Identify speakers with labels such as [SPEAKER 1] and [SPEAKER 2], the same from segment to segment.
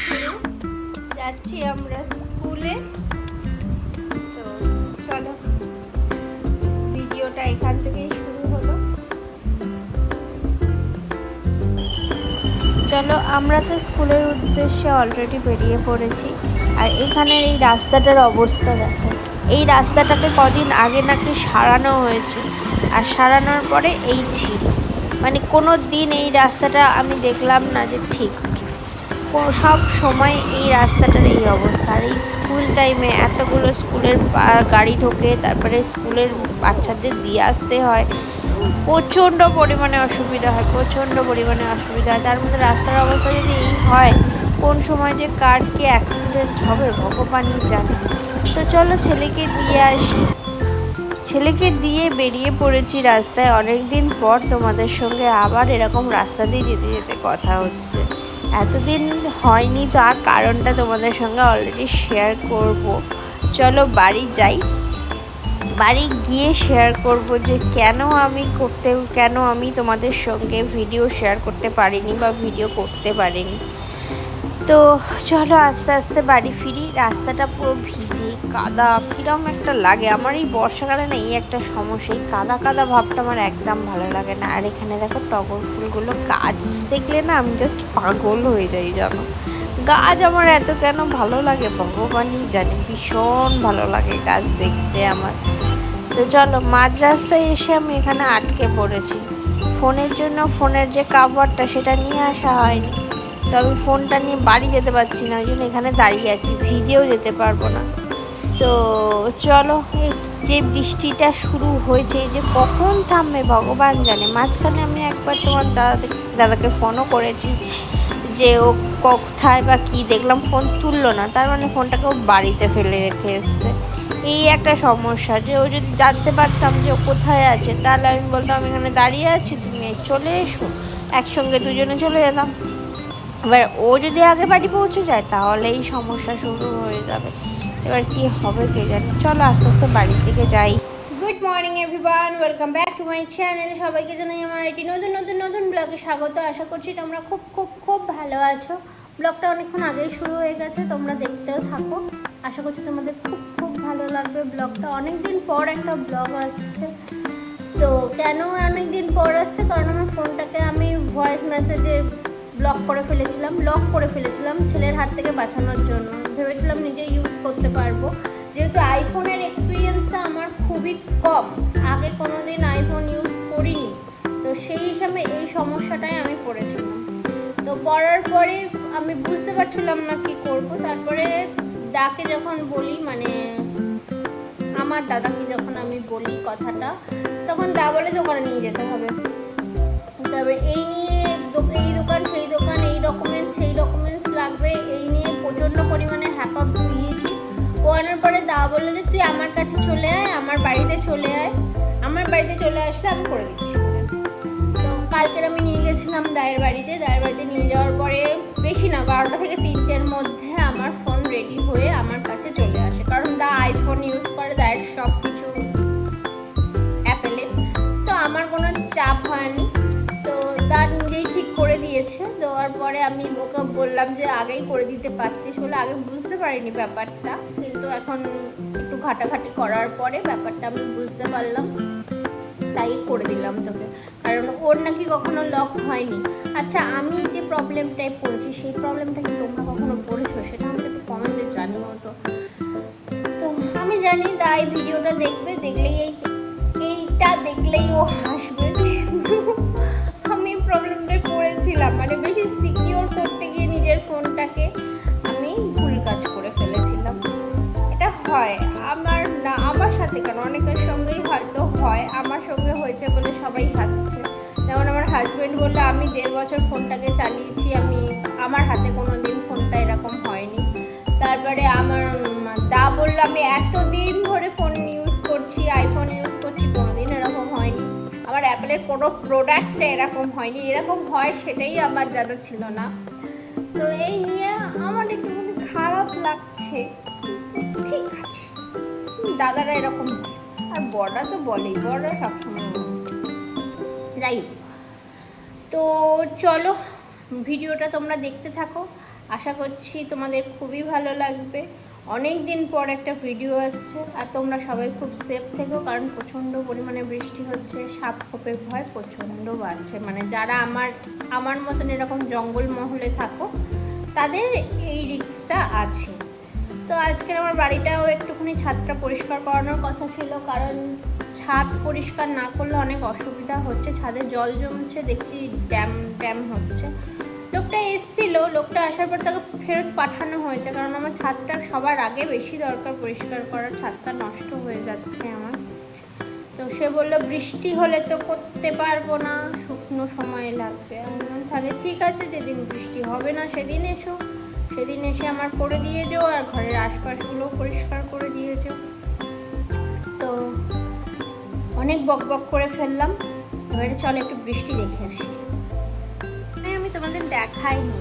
[SPEAKER 1] শুরু, যাচ্ছি আমরা স্কুলে। তো চলো, ভিডিওটা এখান থেকেই শুরু হলো। চলো, আমরা তো স্কুলের উদ্দেশ্যে অলরেডি বেরিয়ে পড়েছি। আর এখানের এই রাস্তাটার অবস্থা দেখো। এই রাস্তাটাকে কদিন আগে নাকি সারানো হয়েছে, আর সারানোর পরে এই ছিল। মানে কোনো দিন এই রাস্তাটা আমি দেখলাম না যে ঠিক, সব সময় এই রাস্তাটার এই অবস্থা। আর এই স্কুল টাইমে এতগুলো স্কুলের গাড়ি ঢোকে, তারপরে স্কুলের বাচ্চাদের দিয়ে আসতে হয়, প্রচণ্ড পরিমাণে অসুবিধা হয়, প্রচণ্ড পরিমাণে অসুবিধা হয়। তার মধ্যে রাস্তার অবস্থা যদি এই হয়, কোন সময় যে কার কি অ্যাক্সিডেন্ট হবে ভগবানই জানে। তো চলো ছেলেকে দিয়ে আসি। ছেলেকে দিয়ে বেরিয়ে পড়েছি রাস্তায়। অনেক দিন পর তোমাদের সঙ্গে আবার এরকম রাস্তা দিয়ে যেতে যেতে কথা হচ্ছে। এতদিন হয়নি, তো আর কারণটা তোমাদের সঙ্গে অলরেডি শেয়ার করব। চলো বাড়ি যাই, বাড়ি গিয়ে শেয়ার করব যে কেন আমি তোমাদের সঙ্গে ভিডিও শেয়ার করতে পারিনি বা ভিডিও করতে পারিনি। তো চলো আস্তে আস্তে বাড়ি ফিরি। রাস্তাটা পুরো ভিজে কাদা, কীরকম একটা লাগে। আমার এই বর্ষাকালে না এই একটা সমস্যা, এই কাদা কাদা ভাবটা আমার একদম ভালো লাগে না। আর এখানে দেখো টগর ফুলগুলো, গাছ দেখলে না আমি জাস্ট পাগল হয়ে যাই জানো। গাছ আমার এত কেন ভালো লাগে ভগবানই জানে, ভীষণ ভালো লাগে গাছ দেখতে আমার। তো চলো, মাঝ রাস্তায় এসে আমি এখানে আটকে পড়েছি। ফোনের জন্য ফোনের যে কাভারটা সেটা নিয়ে আসা হয়নি, তো আমি ফোনটা নিয়ে বাড়ি যেতে পারছি না, ওই জন্য এখানে দাঁড়িয়ে আছি, ভিজেও যেতে পারবো না। তো চলো, এই যে বৃষ্টিটা শুরু হয়েছে, এই যে কখন থামবে ভগবান জানে। মাঝখানে আমি একবার তোমার দাদাকে ফোনও করেছি যে ও কোথায় বা কী, দেখলাম ফোন তুললো না, তার মানে ফোনটাকে ও বাড়িতে ফেলে রেখে এসছে। এই একটা সমস্যা, যে ও যদি জানতে পারতাম যে ও কোথায় আছে, তাহলে আমি বলতাম আমি এখানে দাঁড়িয়ে আছি, তুমি চলে এসো, একসঙ্গে দুজনে চলে যেতাম। এবার ও যদি আগে বাড়ি পৌঁছে যায় তাহলে এই সমস্যা শুরু হয়ে যাবে। এবার কি হবে কে জানে। চলো আস্তে আস্তে বাড়ির দিকে যাই। Good morning everyone, welcome back to my channel. সবাইকে জানাই আমার এটি নতুন ব্লগে স্বাগত। আশা করছি তোমরা খুব খুব খুব ভালো আছো। ব্লগটা অনেকক্ষণ আগেই শুরু হয়ে গেছে, তোমরা দেখতেও থাকো। আশা করছি তোমাদের খুব খুব ভালো লাগবে ব্লগটা। অনেক দিন পর একটা ব্লগ আসছে। তো কেন অনেক দিন পর আসছে, কারণ আমার ফোনটাকে আমি ভয়েস মেসেজে লক করে ফেলেছিলাম ছেলের হাত থেকে বাঁচানোর জন্য। ভেবেছিলাম নিজে ইউজ করতে পারবো, যেহেতু আইফোনের এক্সপিরিয়েন্সটা আমার খুবই কম, আগে কোনো দিন আইফোন ইউজ করিনি। তো সেই হিসাবে এই সমস্যাটাই আমি পড়েছিলাম। তো পড়ার পরে আমি বুঝতে পারছিলাম না কি করব। তারপরে দাকে যখন বলি, মানে আমার দাদাকে যখন আমি বলি কথাটা, তখন দা বলে দোকানে নিয়ে যেতে হবে। তারপরে এই দোকান সেই দোকান, এই ডকুমেন্টস লাগবে, এই নিয়ে প্রচণ্ড পরিমাণে হ্যাপআপ ধুইয়েছি। পোয়ানোর পরে দা বললো যে তুই আমার কাছে চলে আয়, আমার বাড়িতে চলে আসলে আমি করে দিচ্ছি। তো কালকের আমি নিয়ে গেছিলাম দায়ের বাড়িতে নিয়ে যাওয়ার পরে বেশি না 12টা থেকে 3টের মধ্যে আমার ফোন রেডি হয়ে আমার কাছে চলে আসে। কারণ দা আইফোন ইউজ করে, দায়ের সব কিছু অ্যাপেলে, তো আমার কোনো চাপ হয়নি। তো তার নিজেই ঠিক করে দিয়েছে। দেওয়ার পরে আমি ওকে বললাম যে আগেই করে দিতে পারতিস, বলে আগে বুঝতে পারিনি ব্যাপারটা, কিন্তু এখন একটু ঘাটাঘাটি করার পরে ব্যাপারটা আমি বুঝতে পারলাম, তাই করে দিলাম তোকে। কারণ ওর নাকি কখনো লক হয়নি। আচ্ছা, আমি যে প্রবলেমটায় পড়েছি সেই প্রবলেমটা কি তোমরা কখনো পড়েছো, সেটা আমাকে একটু কমেন্টে জানিও। তো আমি জানি তাই ভিডিওটা দেখলেই ও হাসবে। আমি প্রবলেমটায় পড়েছিলাম, মানে বেশি সিকিওর করতে গিয়ে নিজের ফোনটাকে আমি ভুল কাজ করে ফেলেছিলাম। এটা হয় আমার সাথে কেন, অনেকের সঙ্গেই হয়তো হয়, আমার সঙ্গে হয়েছে বলে সবাই হাসছে। যেমন আমার হাজব্যান্ড বললে আমি 1.5 বছর ফোনটাকে চালিয়েছি, আমার হাতে কোনো দিন ফোনটা এরকম হয়নি। তারপরে আমার দা বললো আমি এতদিন ধরে ফোন ইউজ করছি, আইফোন ইউজ করছি, কোনোদিন এরকম হয়নি। আমার অ্যাপেলের কোনো প্রোডাক্টে এরকম হয়নি, এরকম হয় সেটাই আমার জানা ছিল না। তো এই নিয়ে আমার একটু খারাপ লাগছে। ঠিক আছে, দাদারা এরকম, আর বড়রা তো বলেই, বড়রা সবসময়। যাই হোক, তো চলো ভিডিওটা তোমরা দেখতে থাকো।
[SPEAKER 2] আশা করছি তোমাদের খুবই ভালো লাগবে। অনেক দিন পর একটা ভিডিও আসছে, আর তোমরা সবাই খুব সেফ থেকো, কারণ প্রচণ্ড পরিমাণে বৃষ্টি হচ্ছে, সাপ খোপের ভয় প্রচণ্ড বাড়ছে। মানে যারা আমার মতন এরকম জঙ্গল মহলে থাকো তাদের এই রিস্কটা আছে। তো আজকের আমার বাড়িটাও একটুখানি ছাদটা পরিষ্কার করানোর কথা ছিল, কারণ ছাদ পরিষ্কার না করলে অনেক অসুবিধা হচ্ছে। ছাদে জল জমছে, দেখছি ড্যাম হচ্ছে। লোকটা এসেছিলো, লোকটা আসার পর তাকে ফেরত পাঠানো হয়েছে, কারণ আমার ছাদটা সবার আগে বেশি দরকার পরিষ্কার করার, ছাদটা নষ্ট হয়ে যাচ্ছে আমার। তো সে বললো বৃষ্টি হলে তো করতে পারবো না, শুকনো সময় লাগবে। আমি বললাম তাহলে ঠিক আছে, যেদিন বৃষ্টি হবে না সেদিন এসো, সেদিন এসে আমার করে দিয়ে যাও, আর ঘরের আশপাশগুলো পরিষ্কার করে দিয়ে যাও। তো অনেক বকবক করে ফেললাম, এবারে চলো একটু বৃষ্টি দেখে আসি। আমি তোমাদের দেখাইনি,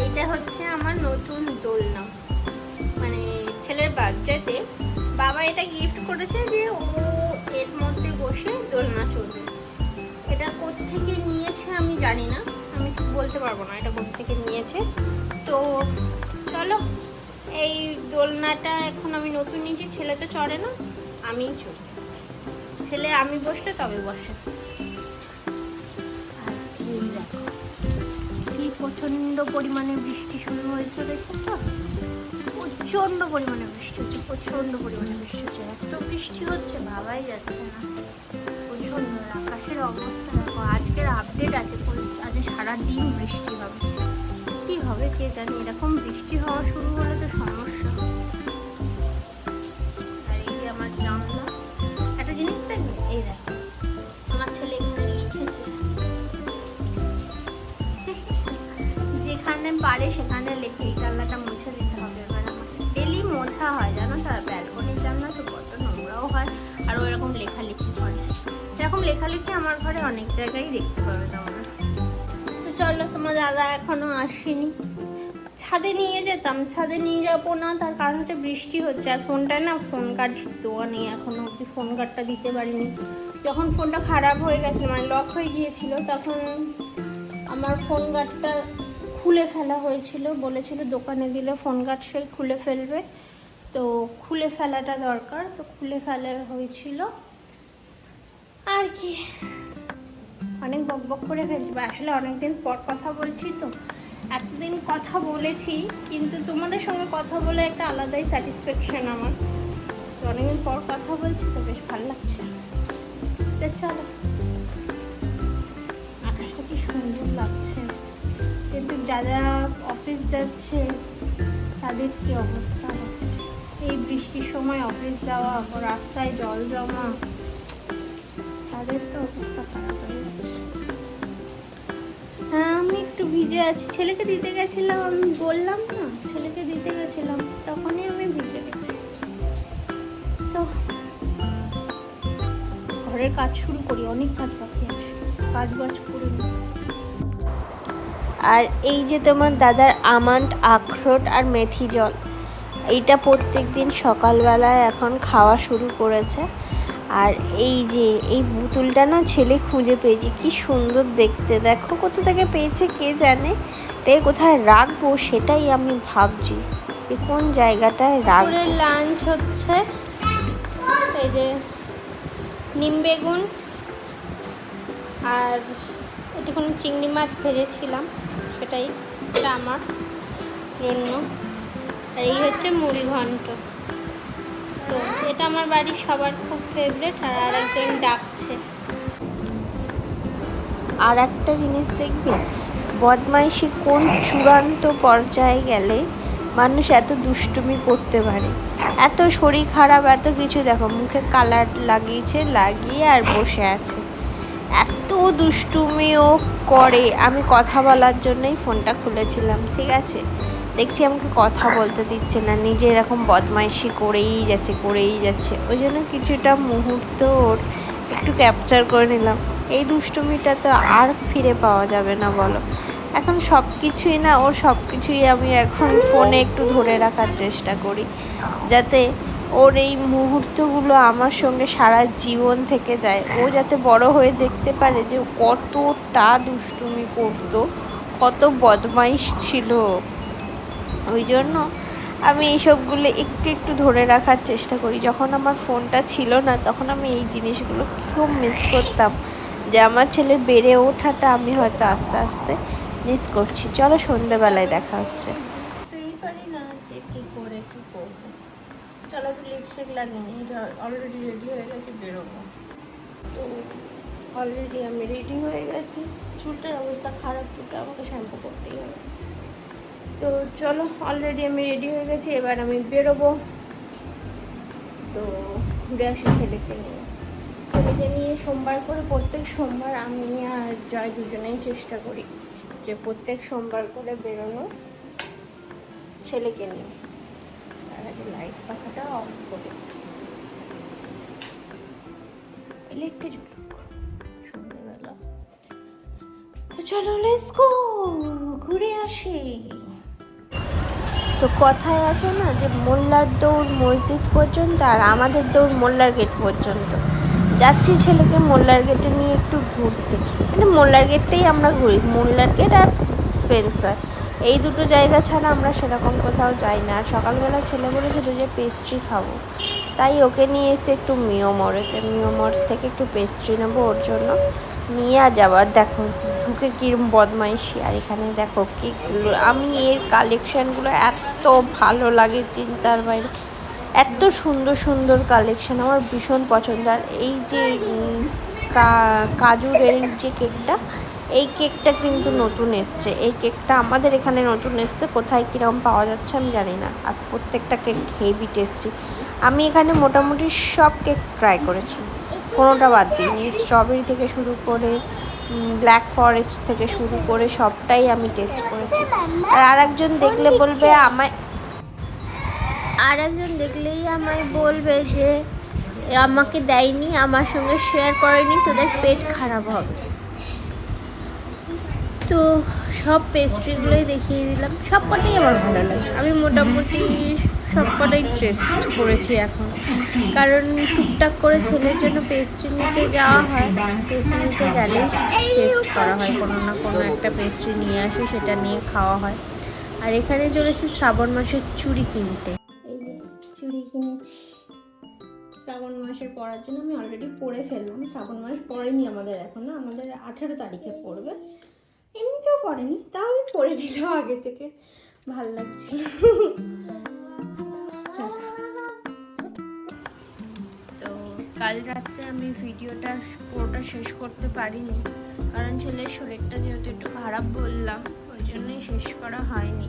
[SPEAKER 2] এইটা হচ্ছে আমার নতুন দোলনা। মানে ছেলের বার্থডেতে বাবা এটা গিফট করেছে যে ও এর মধ্যে বসে দোলনা চলবে। এটা কোত্থেকে নিয়েছে আমি জানি না, আমি ঠিক বলতে পারবো না এটা কোত্থেকে নিয়েছে। তো চলো, এই দোলনাটা এখন আমি নতুন নিয়েছি, ছেলে তো চড়ে না, আমিই চড়ি। ছেলে আমি বসলে তবে বসে। আর এই দেখো কি প্রচণ্ড পরিমাণে বৃষ্টি শুরু হয়েছে, দেখেছো? প্রচণ্ড পরিমাণে বৃষ্টি হচ্ছে, প্রচণ্ড পরিমাণে বৃষ্টি হচ্ছে, এত বৃষ্টি হচ্ছে ভাবাই যাচ্ছে না। প্রচণ্ড আকাশের অবস্থা দেখো। আজকের আপডেট আছে, আজ সারাদিন বৃষ্টি হবে। কি হবে কে জানি, এরকম বৃষ্টি হওয়া শুরু হলে তো সমস্যা। আর এই যে আমার জানলা, একটা জিনিস দেখবে, এই দেখো আমার ছেলে এখানে লিখেছে, যেখানে পারে সেখানে লেখে। এই জানলাটা মুছে দিতে হবে এবার আমাকে, ডেলি মোছা হয় জানো তো। ব্যালকনির জানলা তো কত নোংরাও হয়, আর ওইরকম লেখালেখি করে। এরকম লেখালেখি আমার ঘরে অনেক জায়গায় দেখতে পাবে তোমরা। তো চলো, তোমার দাদা এখনো আসেনি, ছাদে নিয়ে যেতাম, ছাদে নিয়ে যাবো না, তার কারণ হচ্ছে বৃষ্টি হচ্ছে। আর ফোনটায় না ফোন কার্ড দেওয়া নেই এখনো অবধি, ফোন কার্ডটা দিতে পারিনি। যখন ফোনটা খারাপ হয়ে গেছিলো, মানে লক হয়ে গিয়েছিল, তখন আমার ফোন কার্ডটা খুলে ফেলা হয়েছিল, বলেছিল দোকানে দিলে ফোন কার্ড সে খুলে ফেলবে, তো খুলে ফেলাটা দরকার, তো খুলে ফেলা হয়েছিল। আর কি অনেক বকবক করে ফেলছি, আসলে অনেকদিন পর কথা বলছি তো। এতদিন কথা বলেছি, কিন্তু তোমাদের সঙ্গে কথা বলে একটা আলাদাই স্যাটিসফ্যাকশন আমার। অনেকদিন পর কথা বলছি তো বেশ ভালো লাগছে। চলো, আকাশটা কি সুন্দর লাগছে, কিন্তু যারা অফিস যাচ্ছে তাদের কি অবস্থা হচ্ছে এই বৃষ্টির সময় অফিস যাওয়া, রাস্তায় জল জমা, তাদের তো অবস্থা খারাপ হয়ে যাচ্ছে। হ্যাঁ, আমি একটু ভিজে আছি, ছেলেকে দিতে গেছিলাম, আমি বললাম না, ছেলেকে দিতে গেছিলাম, তখনই আমি ভিজে গেছি। তো ঘরের কাজ শুরু করি, অনেক কাজ বাকি আছে, কাজ করে নিই।
[SPEAKER 1] আর এই যে তোমার দাদার আমন্ড, আখরোট আর মেথি জল, এইটা প্রত্যেক দিন সকালবেলায় এখন খাওয়া শুরু করেছে। আর এই যে এই বোতলটা না ছেলে খুঁজে পেয়েছি, কি সুন্দর দেখতে, দেখো কোথা থেকে পেয়েছে কে জানে। এটাকে কোথায় রাখবো সেটাই আমি ভাবছি, কোন জায়গাটায় রাখবো।
[SPEAKER 2] লাঞ্চ হচ্ছে, এই যে নিম বেগুন আর একটুখানি চিংড়ি মাছ ভেজেছিলাম, সেটাই এটা আমার জন্য। আর এই হচ্ছে মুড়ি ঘন্ট। তো এটা আমার বাড়ির সবার খুব ফেভারিট, আর আরেকজন ডাকছে।
[SPEAKER 1] আর একটা জিনিস দেখবে, বদমাইশি কোন চূড়ান্ত পর্যায়ে গেলে মানুষ এত দুষ্টুমি করতে পারে। এত শরীর খারাপ, এত কিছু, দেখো মুখে কালার লাগিয়েছে, লাগিয়ে আর বসে আছে, এত দুষ্টুমিও করে। আমি কথা বলার জন্যই ফোনটা খুলেছিলাম, ঠিক আছে, দেখছি আমাকে কথা বলতে দিচ্ছে না, নিজে এরকম বদমাইশি করেই যাচ্ছে। ওই জন্য কিছুটা মুহূর্ত ওর একটু ক্যাপচার করে নিলাম। এই দুষ্টুমিটা তো আর ফিরে পাওয়া যাবে না বলো। এখন সব কিছুই না, ওর সব কিছুই আমি এখন ফোনে একটু ধরে রাখার চেষ্টা করি, যাতে ওর এই মুহূর্তগুলো আমার সঙ্গে সারা জীবন থেকে যায়। ও যাতে বড় হয়ে দেখতে পারে যে কতটা দুষ্টুমি করতো, কত বদমাইশ ছিল। ওই জন্য আমি এইসবগুলো একটু একটু ধরে রাখার চেষ্টা করি। যখন আমার ফোনটা ছিল না তখন আমি এই জিনিসগুলো খুব মিস করতাম, যে আমার ছেলের বেড়ে ওঠাটা আমি হয়তো আস্তে আস্তে মিস করছি। চলো সন্ধ্যেবেলায় দেখা হচ্ছে। বুঝতেই পারি না যে কী করে কী করবো। চলো একটু লিপস্টিক লাগিয়ে নিই, অলরেডি রেডি হয়ে গেছে বেরোবো। তো অলরেডি আমি রেডি হয়ে গেছি, চুলটার অবস্থা খারাপ, চুলটা আমাকে শ্যাম্পু করতেই হবে। তো চলো অলরেডি আমি রেডি হয়ে গেছি, এবার আমি বেরোবো। তো ঘুরে আসি ছেলেকে নিয়ে সোমবার করে, প্রত্যেক সোমবার আমি আর জয় দুজনেই চেষ্টা করি যে প্রত্যেক সোমবার করে বেরোনো ছেলেকে নিয়ে। তার আগে লাইট পাখাটা অফ করে ইলেকট্রে জ্বলুক সন্ধ্যেবেলা। তো চলো লেটস গো, ঘুরে আসি। তো কথায় আছে না যে মোল্লার দৌড় মসজিদ পর্যন্ত আর আমাদের দৌড় মোল্লার গেট পর্যন্ত। যাচ্ছি ছেলেকে মোল্লার গেটে নিয়ে একটু ঘুরতে, মানে মোল্লার গেটটাই আমরা ঘুরি, মোল্লার গেট আর স্পেন্সার, এই দুটো জায়গা ছাড়া আমরা সেরকম কোথাও যাই না। আর সকালবেলা ছেলে বলেছিল যে পেস্ট্রি খাবো, তাই ওকে নিয়ে এসে একটু মিওমর থেকে একটু পেস্ট্রি নেবো ওর জন্য নিয়ে আর যাবার। দেখো ঢুকে কিরম বদমাইশি, আর এখানে দেখো কেকগুলো, আমি এর কালেকশানগুলো এত ভালো লাগে চিন্তার বাইরে, এত সুন্দর সুন্দর কালেকশান, আমার ভীষণ পছন্দ। আর এই যে কাজুরের যে কেকটা, এই কেকটা কিন্তু নতুন এসছে, এই কেকটা আমাদের এখানে নতুন এসছে, কোথায় কীরকম পাওয়া যাচ্ছে আমি জানি না। আর প্রত্যেকটা কেক হেভি টেস্টি। আমি এখানে মোটামুটি সব কেক ট্রাই করেছি, কোনোটা বাদ দিইনি। স্ট্রবেরি থেকে শুরু করে ব্ল্যাক ফরেস্ট থেকে শুরু করে সবটাই আমি টেস্ট করেছি। আর আরেকজন দেখলেই আমায় বলবে যে আমাকে দেয়নি, আমার সঙ্গে শেয়ার করেনি, তোদের পেট খারাপ হবে। তো সব পেস্ট্রিগুলোই দেখিয়ে দিলাম, সব কটাই আমার ভালো লাগে। আমি মোটামুটি সব কটাই টেস্ট করেছি এখন, কারণ টুকটাক করে ছেলের জন্য পেস্ট্রি নিতে যাওয়া হয়, পেস্ট্রি নিতে গেলেই টেস্ট করা হয়, কোনো না কোনো একটা পেস্ট্রি নিয়ে আসি, সেটা নিয়ে খাওয়া হয়। আর এখানে চলেছি শ্রাবণ মাসের চুড়ি কিনতে। এই যে চুড়ি কিনেছি শ্রাবণ মাসের পরার জন্য, আমি অলরেডি পরে ফেললাম। শ্রাবণ মাস পড়েনি আমাদের এখনো, আমাদের 18 তারিখে পড়বে। এমনিতেও পড়েনি, তাও আমি পরে নিলাম আগে থেকে, ভাল লাগছে। তো কাল রাত্রে আমি ভিডিওটা পুরোটা শেষ করতে পারিনি, কারণ ছেলের শরীরটা যেহেতু একটু খারাপ বললাম, ওই জন্যই শেষ করা হয়নি।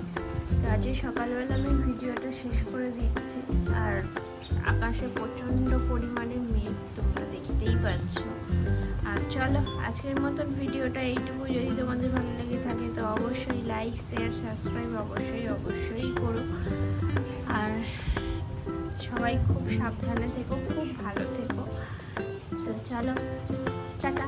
[SPEAKER 1] তো আজকে সকালবেলা আমি ভিডিওটা শেষ করে দিচ্ছি। আর আকাশে প্রচণ্ড পরিমাণে মেঘ, তোমরা দেখতেই পাচ্ছ। আর চলো আজকের মতন ভিডিওটা এইটুকু। যদি তোমাদের ভালো লেগে থাকে তো অবশ্যই লাইক শেয়ার সাবস্ক্রাইব অবশ্যই করো। আর সবাই খুব সাবধানে থেকো, খুব ভালো থেকো। তো চলো টাটা।